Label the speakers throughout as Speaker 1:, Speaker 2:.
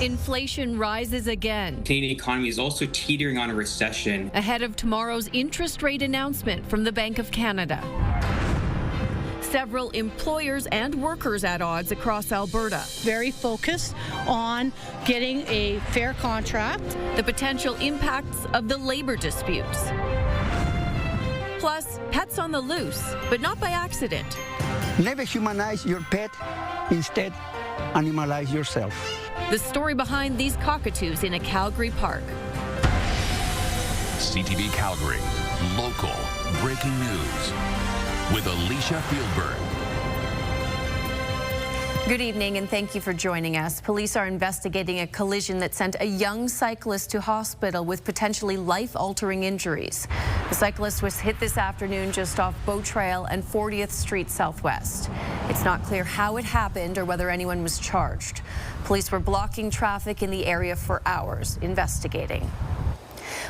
Speaker 1: Inflation rises again.
Speaker 2: The Canadian economy is also teetering on a recession.
Speaker 1: Ahead of tomorrow's interest rate announcement from the Bank of Canada. Several employers and workers at odds across Alberta.
Speaker 3: Very focused on getting a fair contract.
Speaker 1: The potential impacts of the labor disputes. Plus, pets on the loose, but not by accident.
Speaker 4: Never humanize your pet, instead animalize yourself.
Speaker 1: The story behind these cockatoos in a Calgary park.
Speaker 5: CTV Calgary, local breaking news with Alicia Fieldberg.
Speaker 1: Good evening and thank you for joining us. Police are investigating a collision that sent a young cyclist to hospital with potentially life-altering injuries. The cyclist was hit this afternoon just off Bow Trail and 40th Street Southwest. It's not clear how it happened or whether anyone was charged. Police were blocking traffic in the area for hours, investigating.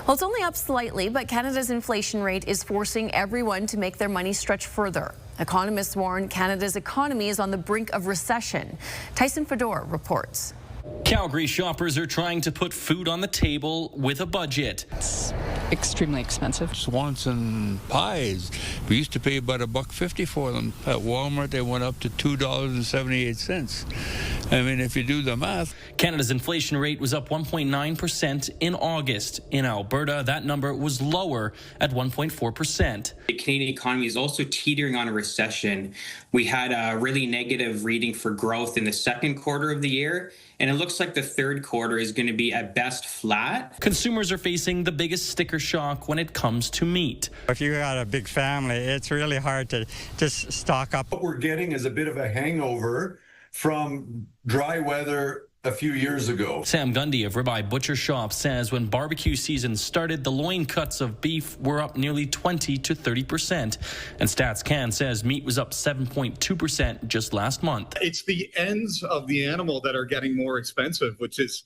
Speaker 1: Well, it's only up slightly, but Canada's inflation rate is forcing everyone to make their money stretch further. Economists warn Canada's economy is on the brink of recession. Tyson Fedor reports.
Speaker 6: Calgary shoppers are trying to put food on the table with a budget.
Speaker 7: It's extremely expensive.
Speaker 8: Swanson pies. We used to pay about $1.50 for them. At Walmart, they went up to $2.78. I mean, if you do the math.
Speaker 6: Canada's inflation rate was up 1.9% in August. In Alberta, that number was lower at 1.4%.
Speaker 2: The Canadian economy is also teetering on a recession. We had a really negative reading for growth in the second quarter of the year, and it looks like the third quarter is going to be at best flat.
Speaker 6: Consumers are facing the biggest sticker shock when it comes to meat.
Speaker 9: If you got a big family, it's really hard to just stock up.
Speaker 10: What we're getting is a bit of a hangover from dry weather a few years ago.
Speaker 6: Sam Gundy of Ribeye Butcher Shop says when barbecue season started, the loin cuts of beef were up nearly 20 to 30%. And StatsCan says meat was up 7.2% just last month.
Speaker 11: It's the ends of the animal that are getting more expensive, which is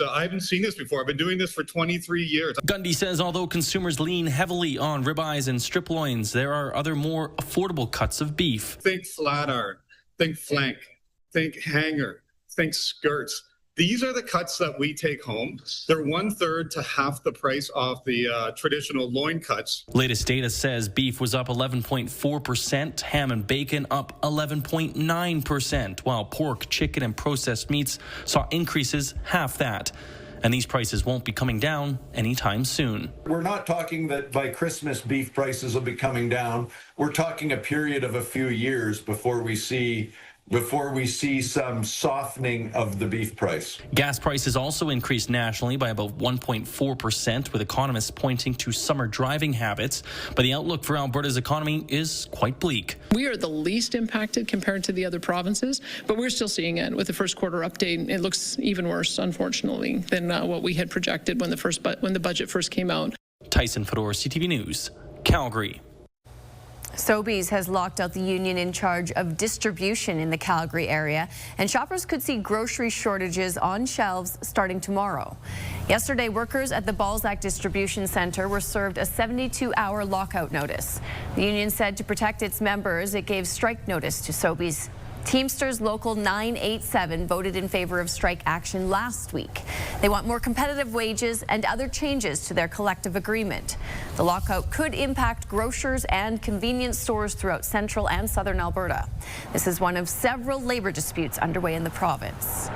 Speaker 11: I haven't seen this before. I've been doing this for 23 years.
Speaker 6: Gundy says although consumers lean heavily on ribeyes and strip loins, there are other more affordable cuts of beef.
Speaker 11: Think flat iron, think flank, think hanger, think skirts. These are the cuts that we take home. They're 1/3 to half the price of the traditional loin cuts.
Speaker 6: Latest data says beef was up 11.4%, ham and bacon up 11.9%, while pork, chicken, and processed meats saw increases half that. And these prices won't be coming down anytime soon.
Speaker 10: We're not talking that by Christmas beef prices will be coming down. We're talking a period of a few years before we see some softening of the beef price.
Speaker 6: Gas prices also increased nationally by about 1.4%, with economists pointing to summer driving habits. But the outlook for Alberta's economy is quite bleak.
Speaker 7: We are the least impacted compared to the other provinces, but we're still seeing it. With the first quarter update, it looks even worse, unfortunately, than what we had projected when the budget first came out.
Speaker 6: Tyson Fedor, CTV News, Calgary.
Speaker 1: Sobeys has locked out the union in charge of distribution in the Calgary area, and shoppers could see grocery shortages on shelves starting tomorrow. Yesterday, workers at the Balzac Distribution Centre were served a 72-hour lockout notice. The union said to protect its members, it gave strike notice to Sobeys. Teamsters Local 987 voted in favor of strike action last week. They want more competitive wages and other changes to their collective agreement. The lockout could impact grocers and convenience stores throughout central and southern Alberta. This is one of several labor disputes underway in the province.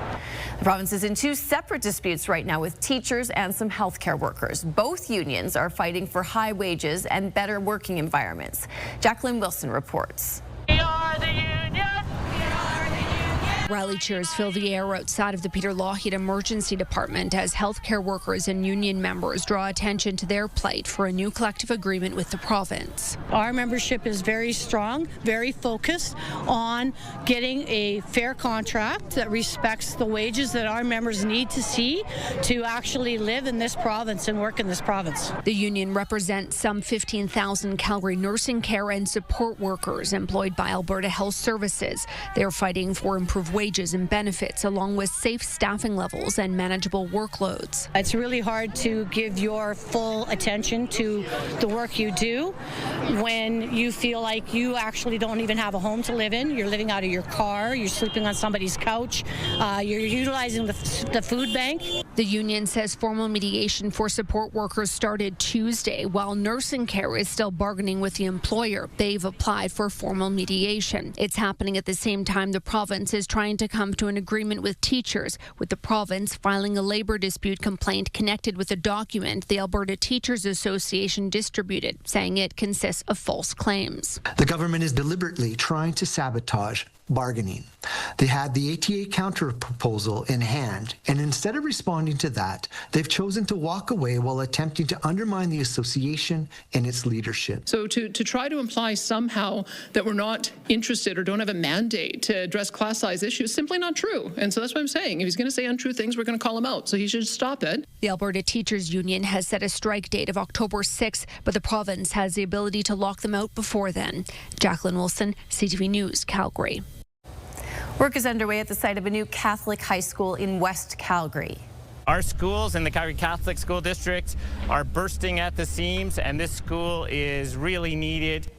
Speaker 1: The province is in two separate disputes right now with teachers and some healthcare workers. Both unions are fighting for high wages and better working environments. Jacqueline Wilson reports.
Speaker 12: We are the union.
Speaker 13: Rally cheers fill the air outside of the Peter Lougheed Emergency Department as healthcare workers and union members draw attention to their plight for a new collective agreement with the province.
Speaker 3: Our membership is very strong, very focused on getting a fair contract that respects the wages that our members need to see to actually live in this province and work in this province.
Speaker 13: The union represents some 15,000 Calgary nursing care and support workers employed by Alberta Health Services. They're fighting for improved wages and benefits, along with safe staffing levels and manageable workloads.
Speaker 3: It's really hard to give your full attention to the work you do when you feel like you actually don't even have a home to live in. You're living out of your car, you're sleeping on somebody's couch, you're utilizing the food bank.
Speaker 13: The union says formal mediation for support workers started Tuesday, while nursing care is still bargaining with the employer. They've applied for formal mediation. It's happening at the same time the province is trying to come to an agreement with teachers, with the province filing a labor dispute complaint connected with a document the Alberta Teachers Association distributed, saying it consists of false claims.
Speaker 12: The government is deliberately trying to sabotage bargaining. They had the ATA counter proposal in hand, and instead of responding to that, they've chosen to walk away while attempting to undermine the association and its leadership.
Speaker 7: So to try to imply somehow that we're not interested or don't have a mandate to address class size issues is simply not true. And so that's what I'm saying. If he's going to say untrue things, we're going to call him out. So he should stop it.
Speaker 13: The Alberta Teachers Union has set a strike date of October 6th, but the province has the ability to lock them out before then. Jacqueline Wilson, CTV News, Calgary.
Speaker 1: Work is underway at the site of a new Catholic high school in West Calgary.
Speaker 14: Our schools in the Calgary Catholic School District are bursting at the seams, and this school is really needed.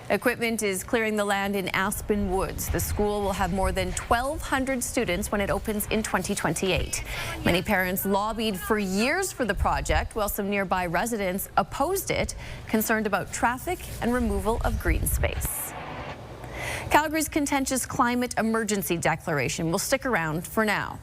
Speaker 1: Equipment is clearing the land in Aspen Woods. The school will have more than 1,200 students when it opens in 2028. Many parents lobbied for years for the project, while some nearby residents opposed it, concerned about traffic and removal of green space. Calgary's contentious climate emergency declaration will stick around for now.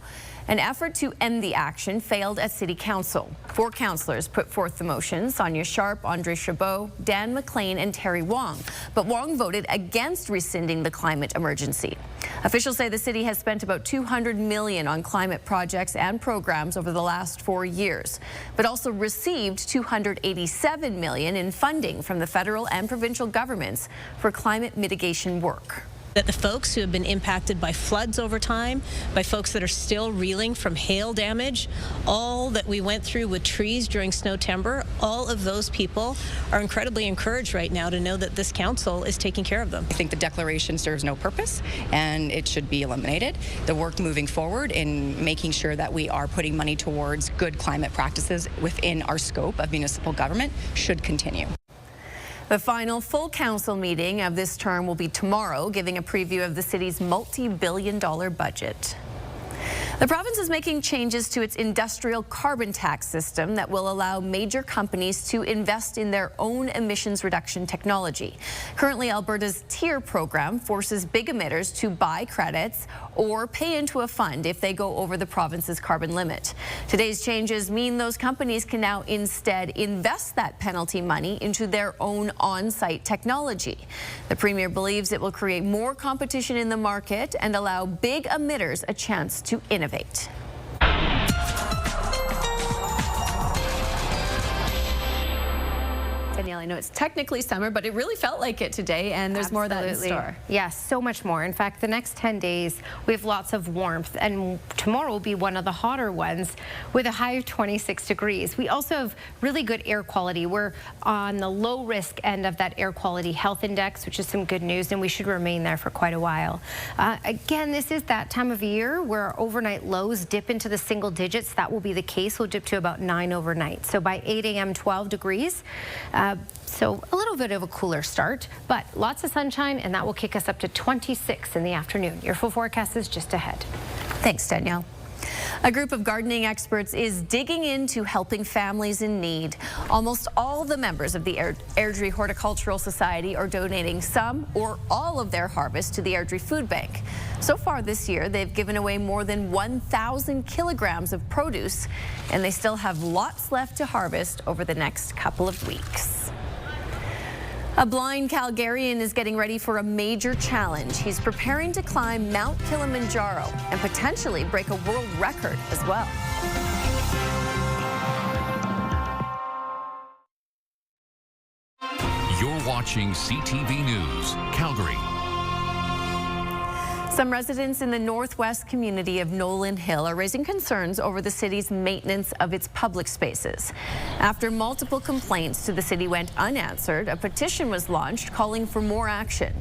Speaker 1: An effort to end the action failed at City Council. 4 councillors put forth the motion: Sonia Sharp, Andre Chabot, Dan McLean, and Terry Wong. But Wong voted against rescinding the climate emergency. Officials say the city has spent about $200 million on climate projects and programs over the last 4 years, but also received $287 million in funding from the federal and provincial governments for climate mitigation work.
Speaker 15: That the folks who have been impacted by floods over time, by folks that are still reeling from hail damage, all that we went through with trees during Snowtember, all of those people are incredibly encouraged right now to know that this council is taking care of them.
Speaker 16: I think the declaration serves no purpose and it should be eliminated. The work moving forward in making sure that we are putting money towards good climate practices within our scope of municipal government should continue.
Speaker 1: The final full council meeting of this term will be tomorrow, giving a preview of the city's multi-billion-dollar budget. The province is making changes to its industrial carbon tax system that will allow major companies to invest in their own emissions reduction technology. Currently, Alberta's TIER program forces big emitters to buy credits or pay into a fund if they go over the province's carbon limit. Today's changes mean those companies can now instead invest that penalty money into their own on-site technology. The Premier believes it will create more competition in the market and allow big emitters a chance to innovate. Danielle, I know it's technically summer, but it really felt like it today, and there's more of that in store.
Speaker 17: Yes, so much more. In fact, the next 10 days, we have lots of warmth, and tomorrow will be one of the hotter ones with a high of 26 degrees. We also have really good air quality. We're on the low risk end of that air quality health index, which is some good news, and we should remain there for quite a while. Again, this is that time of year where overnight lows dip into the single digits. That will be the case. We'll dip to about 9 overnight. So by 8 a.m., 12 degrees. So a little bit of a cooler start, but lots of sunshine, and that will kick us up to 26 in the afternoon. Your full forecast is just ahead.
Speaker 1: Thanks, Danielle. A group of gardening experts is digging into helping families in need. Almost all the members of the Airdrie Horticultural Society are donating some or all of their harvest to the Airdrie Food Bank. So far this year, they've given away more than 1,000 kilograms of produce, and they still have lots left to harvest over the next couple of weeks. A blind Calgarian is getting ready for a major challenge. He's preparing to climb Mount Kilimanjaro and potentially break a world record as well.
Speaker 5: You're watching CTV News, Calgary.
Speaker 1: Some residents in the northwest community of Nolan Hill are raising concerns over the city's maintenance of its public spaces. After multiple complaints to the city went unanswered, a petition was launched calling for more action.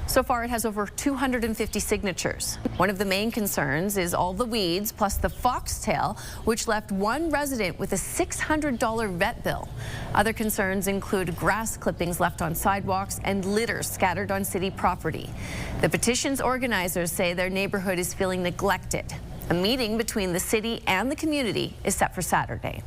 Speaker 1: So far, it has over 250 signatures. One of the main concerns is all the weeds, plus the foxtail, which left one resident with a $600 vet bill. Other concerns include grass clippings left on sidewalks and litter scattered on city property. The petition's organizers say their neighborhood is feeling neglected. A meeting between the city and the community is set for Saturday.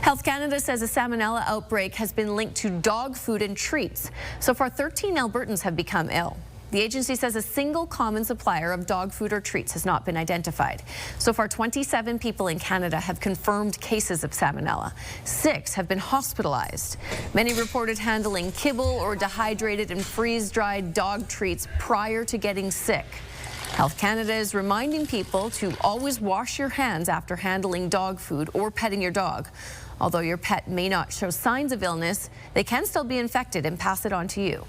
Speaker 1: Health Canada says a Salmonella outbreak has been linked to dog food and treats. So far, 13 Albertans have become ill. The agency says a single common supplier of dog food or treats has not been identified. So far, 27 people in Canada have confirmed cases of Salmonella. 6 have been hospitalized. Many reported handling kibble or dehydrated and freeze-dried dog treats prior to getting sick. Health Canada is reminding people to always wash your hands after handling dog food or petting your dog. Although your pet may not show signs of illness, they can still be infected and pass it on to you.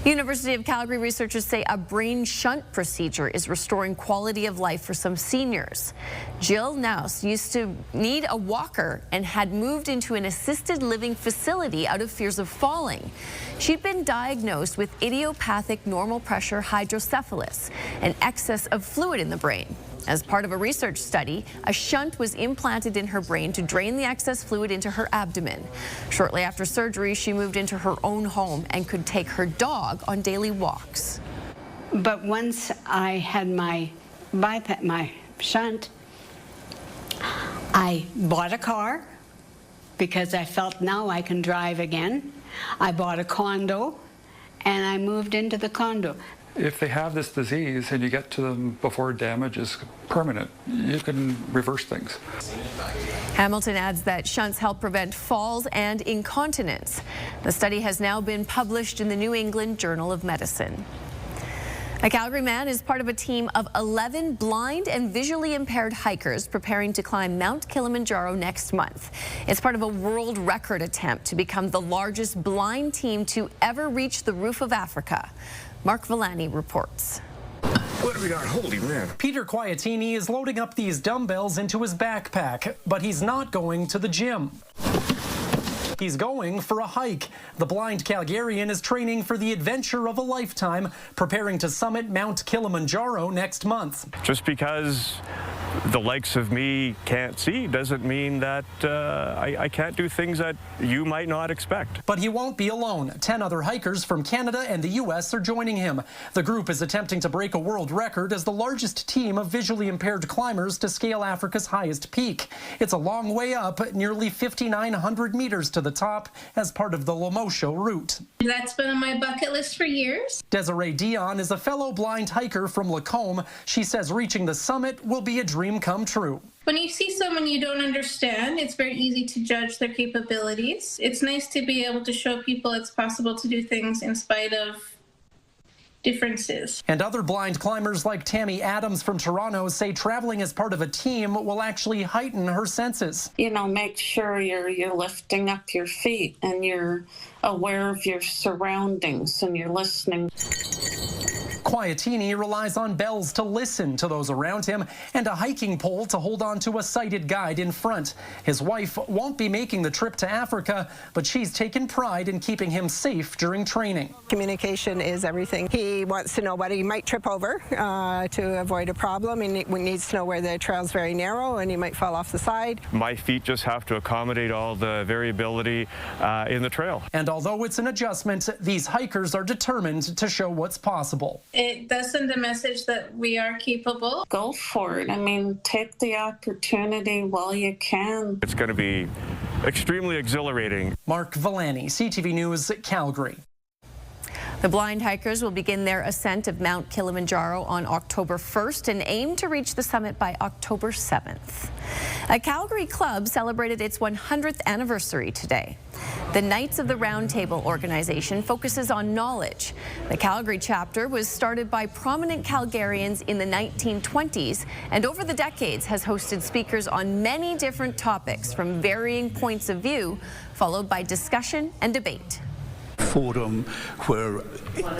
Speaker 1: University of Calgary researchers say a brain shunt procedure is restoring quality of life for some seniors. Jill Naus used to need a walker and had moved into an assisted living facility out of fears of falling. She'd been diagnosed with idiopathic normal pressure hydrocephalus, an excess of fluid in the brain. As part of a research study, a shunt was implanted in her brain to drain the excess fluid into her abdomen. Shortly after surgery, she moved into her own home and could take her dog on daily walks.
Speaker 18: But once I had my shunt, I bought a car because I felt now I can drive again. I bought a condo and I moved into the condo.
Speaker 19: If they have this disease and you get to them before damage is permanent, you can reverse things.
Speaker 1: Hamilton adds that shunts help prevent falls and incontinence. The study has now been published in the New England Journal of Medicine. A Calgary man is part of a team of 11 blind and visually impaired hikers preparing to climb Mount Kilimanjaro next month. It's part of a world record attempt to become the largest blind team to ever reach the roof of Africa. Mark Villani reports.
Speaker 20: What have we got? Holy man.
Speaker 21: Peter Quietini is loading up these dumbbells into his backpack, but he's not going to the gym. He's going for a hike. The blind Calgarian is training for the adventure of a lifetime, preparing to summit Mount Kilimanjaro next month.
Speaker 20: Just because the likes of me can't see doesn't mean that I can't do things that you might not expect.
Speaker 21: But he won't be alone. 10 other hikers from Canada and the U.S. are joining him. The group is attempting to break a world record as the largest team of visually impaired climbers to scale Africa's highest peak. It's a long way up, nearly 5,900 meters to the top, as part of the Lemosho route.
Speaker 22: That's been on my bucket list for years.
Speaker 21: Desiree Dion is a fellow blind hiker from Lacombe. She says reaching the summit will be a dream come true.
Speaker 22: When you see someone you don't understand, it's very easy to judge their capabilities. It's nice to be able to show people it's possible to do things in spite of differences.
Speaker 21: And other blind climbers like Tammy Adams from Toronto say traveling as part of a team will actually heighten her senses.
Speaker 23: You know, make sure you're lifting up your feet and you're aware of your surroundings and you're listening.
Speaker 21: Quietini relies on bells to listen to those around him and a hiking pole to hold on to a sighted guide in front. His wife won't be making the trip to Africa, but she's taken pride in keeping him safe during training.
Speaker 24: Communication is everything. He wants to know what he might trip over to avoid a problem. He needs to know where the trail's very narrow and he might fall off the side.
Speaker 20: My feet just have to accommodate all the variability in the trail.
Speaker 21: And although it's an adjustment, these hikers are determined to show what's possible.
Speaker 22: It does send a message that we are capable.
Speaker 23: Go for it. I mean, take the opportunity while you can.
Speaker 20: It's going to be extremely exhilarating.
Speaker 21: Mark Villani, CTV News, Calgary.
Speaker 1: The blind hikers will begin their ascent of Mount Kilimanjaro on October 1st and aim to reach the summit by October 7th. A Calgary club celebrated its 100th anniversary today. The Knights of the Round Table organization focuses on knowledge. The Calgary chapter was started by prominent Calgarians in the 1920s and over the decades has hosted speakers on many different topics from varying points of view, followed by discussion and debate.
Speaker 25: Forum where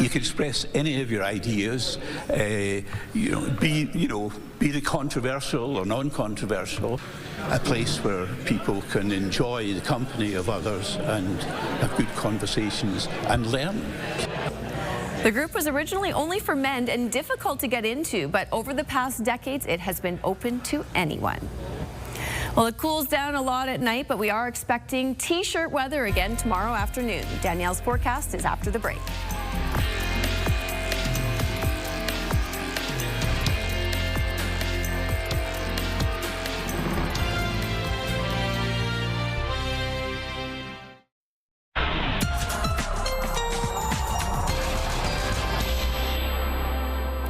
Speaker 25: you can express any of your ideas, be the controversial or non-controversial, a place where people can enjoy the company of others and have good conversations and learn.
Speaker 1: The group was originally only for men and difficult to get into, but over the past decades, it has been open to anyone. Well, it cools down a lot at night, but we are expecting t-shirt weather again tomorrow afternoon. Danielle's forecast is after the break.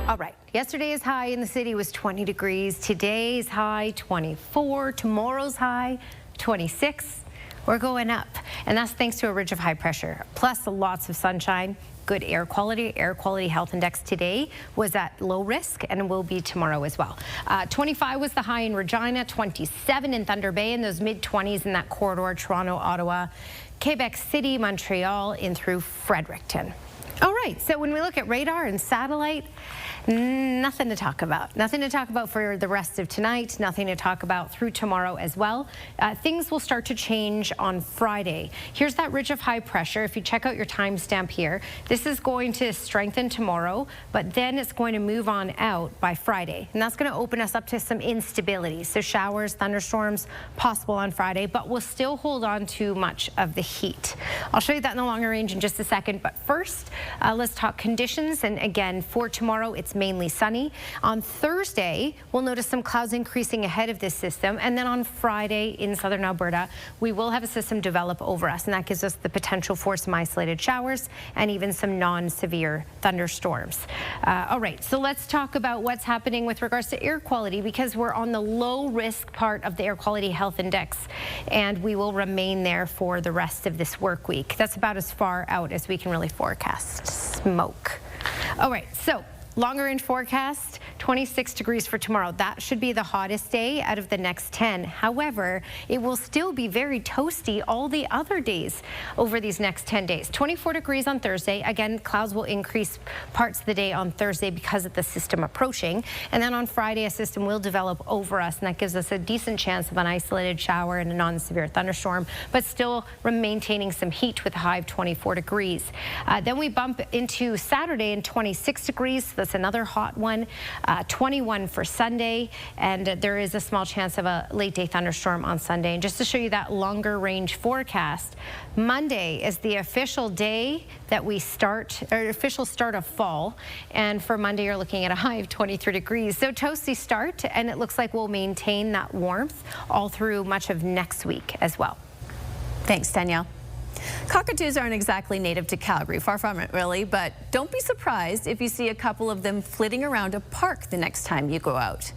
Speaker 17: All right, yesterday's high in the city was 20 degrees. Today's high, 24. Tomorrow's high, 26. We're going up, and that's thanks to a ridge of high pressure, plus lots of sunshine, good air quality. Air quality health index today was at low risk and will be tomorrow as well. 25 was the high in Regina, 27 in Thunder Bay, and those mid-20s in that corridor, Toronto, Ottawa, Quebec City, Montreal, in through Fredericton. All right, so when we look at radar and satellite, nothing to talk about. Nothing to talk about for the rest of tonight, nothing to talk about through tomorrow as well. Things will start to change on Friday. Here's that ridge of high pressure. If you check out your timestamp here, this is going to strengthen tomorrow, but then it's going to move on out by Friday. And that's going to open us up to some instability. So showers, thunderstorms possible on Friday, but we'll still hold on to much of the heat. I'll show you that in the longer range in just a second, but first, let's talk conditions. And again, for tomorrow, it's mainly sunny. On Thursday, we'll notice some clouds increasing ahead of this system. And then on Friday in southern Alberta, we will have a system develop over us. And that gives us the potential for some isolated showers and even some non-severe thunderstorms. All right, so let's talk about what's happening with regards to air quality, because we're on the low risk part of the air quality health index. And we will remain there for the rest of this work week. That's about as far out as we can really forecast smoke. All right, so longer range forecast, 26 degrees for tomorrow. That should be the hottest day out of the next 10. However, it will still be very toasty all the other days over these next 10 days. 24 degrees on Thursday. Again, clouds will increase parts of the day on Thursday because of the system approaching. And then on Friday, a system will develop over us, and that gives us a decent chance of an isolated shower and a non-severe thunderstorm, but still maintaining some heat with a high of 24 degrees. Then we bump into Saturday and 26 degrees. That's another hot one. 21 for Sunday, and there is a small chance of a late day thunderstorm on Sunday. And just to show you that longer range forecast, Monday is the official day that we start, or official start of fall. And for Monday, you're looking at a high of 23 degrees. So toasty start, and it looks like we'll maintain that warmth all through much of next week as well.
Speaker 1: Thanks, Danielle. Cockatoos aren't exactly native to Calgary, far from it really, but don't be surprised if you see a couple of them flitting around a park the next time you go out.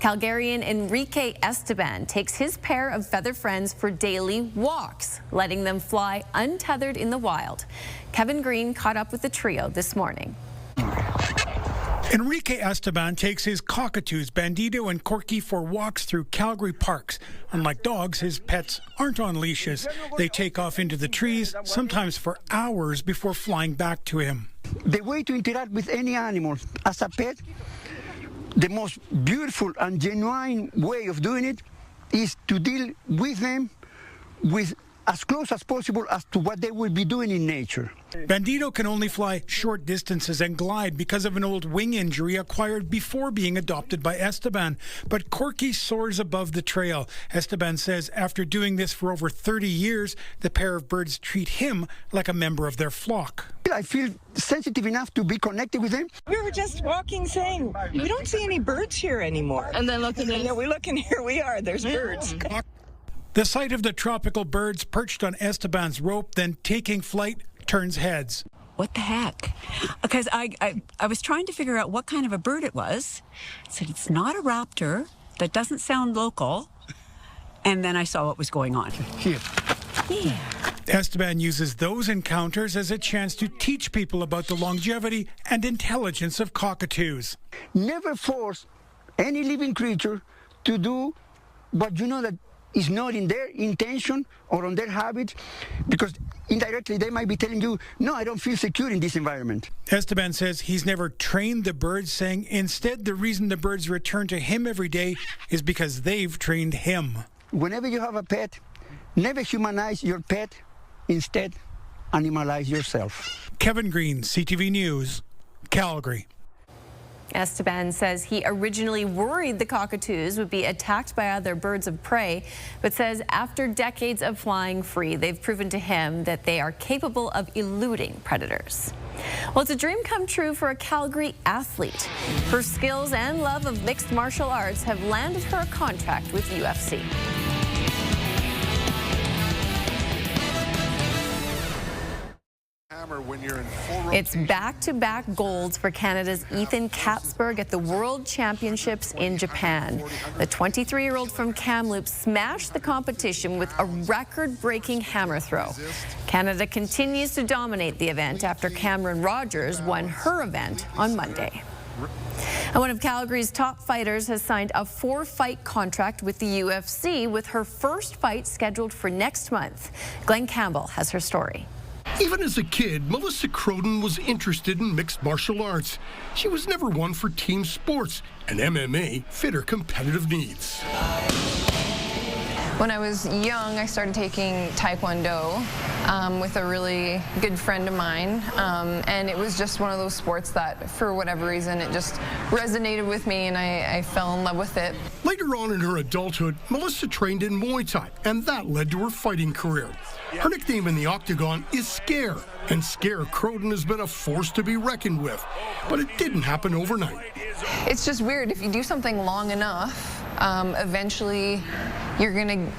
Speaker 1: Calgarian Enrique Esteban takes his pair of feather friends for daily walks, letting them fly untethered in the wild. Kevin Green caught up with the trio this morning.
Speaker 2: Enrique Esteban takes his cockatoos, Bandito and Corky, for walks through Calgary parks. Unlike dogs, his pets aren't on leashes. They take off into the trees, sometimes for hours before flying back to him.
Speaker 4: The way to interact with any animal as a pet, the most beautiful and genuine way of doing it is to deal with them with as close as possible as to what they will be doing in nature.
Speaker 2: Bandito can only fly short distances and glide because of an old wing injury acquired before being adopted by Esteban. But Corky soars above the trail. Esteban says after doing this for over 30 years, the pair of birds treat him like a member of their flock.
Speaker 4: I feel sensitive enough to be connected with them.
Speaker 8: We were just walking saying, we don't see any birds here anymore. And then looking at we look and here we are, there's birds.
Speaker 2: The sight of the tropical birds perched on Esteban's rope, then taking flight, turns heads.
Speaker 9: What the heck? Because I was trying to figure out what kind of a bird it was. I said, it's not a raptor. That doesn't sound local. And then I saw what was going on.
Speaker 2: Here. Yeah. Esteban uses those encounters as a chance to teach people about the longevity and intelligence of cockatoos.
Speaker 4: Never force any living creature to do what you know that is not in their intention or on their habit, because indirectly they might be telling you, no, I don't feel secure in this environment.
Speaker 2: Esteban says he's never trained the birds, saying instead the reason the birds return to him every day is because they've trained him.
Speaker 4: Whenever you have a pet, never humanize your pet, instead animalize yourself.
Speaker 2: Kevin Green, CTV News, Calgary.
Speaker 1: Esteban says he originally worried the cockatoos would be attacked by other birds of prey, but says after decades of flying free, they've proven to him that they are capable of eluding predators. Well, it's a dream come true for a Calgary athlete. Her skills and love of mixed martial arts have landed her a contract with UFC. It's back-to-back golds for Canada's Ethan Katzberg at the World Championships in Japan. The 23-year-old from Kamloops smashed the competition with a record-breaking hammer throw. Canada continues to dominate the event after Cameron Rogers won her event on Monday. And one of Calgary's top fighters has signed a 4-fight contract with the UFC, with her first fight scheduled for next month. Glenn Campbell has her story.
Speaker 3: Even as a kid, Melissa Croden was interested in mixed martial arts. She was never one for team sports, and MMA fit her competitive needs.
Speaker 6: When I was young, I started taking Taekwondo with a really good friend of mine, and it was just one of those sports that, for whatever reason, it just resonated with me, and I fell in love with it.
Speaker 3: Later on in her adulthood, Melissa trained in Muay Thai, and that led to her fighting career. Her nickname in the octagon is Scare, and Scare Croden has been a force to be reckoned with, but it didn't happen overnight.
Speaker 6: It's just weird. If you do something long enough, eventually you're going to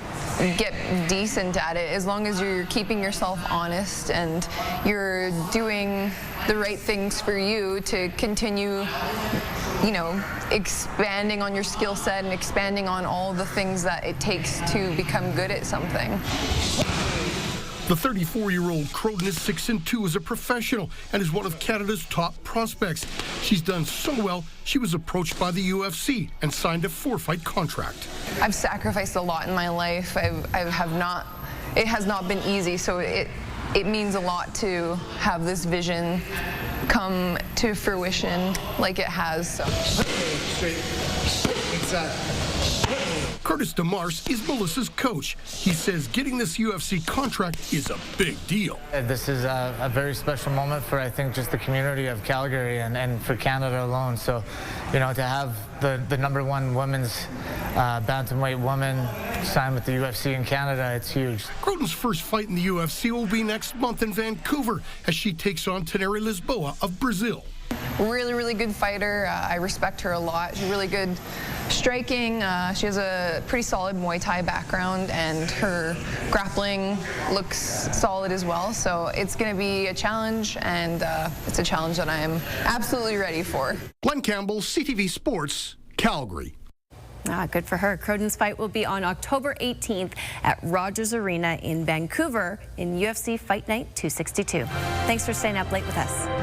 Speaker 6: get decent at it, as long as you're keeping yourself honest and you're doing the right things for you to continue, you know, expanding on your skill set and expanding on all the things that it takes to become good at something.
Speaker 3: The 34-year-old Croden is 6'2" as a professional and is one of Canada's top prospects. She's done so well, she was approached by the UFC and signed a 4-fight contract.
Speaker 6: I've sacrificed a lot in my life. It has not been easy, so it means a lot to have this vision come to fruition like it has.
Speaker 3: Curtis DeMars is Melissa's coach. He says getting this UFC contract is a big deal.
Speaker 10: This is a very special moment for, I think, just the community of Calgary and for Canada alone. So, you know, to have the #1 women's bantamweight woman sign with the UFC in Canada, it's huge.
Speaker 3: Croden's first fight in the UFC will be next month in Vancouver as she takes on Teneri Lisboa of Brazil.
Speaker 6: Really, really good fighter. I respect her a lot. She's really good striking. She has a pretty solid Muay Thai background, and her grappling looks solid as well. So it's going to be a challenge, and it's a challenge that I am absolutely ready for.
Speaker 3: Glenn Campbell, CTV Sports, Calgary.
Speaker 1: Good for her. Croden's fight will be on October 18th at Rogers Arena in Vancouver in UFC Fight Night 262. Thanks for staying up late with us.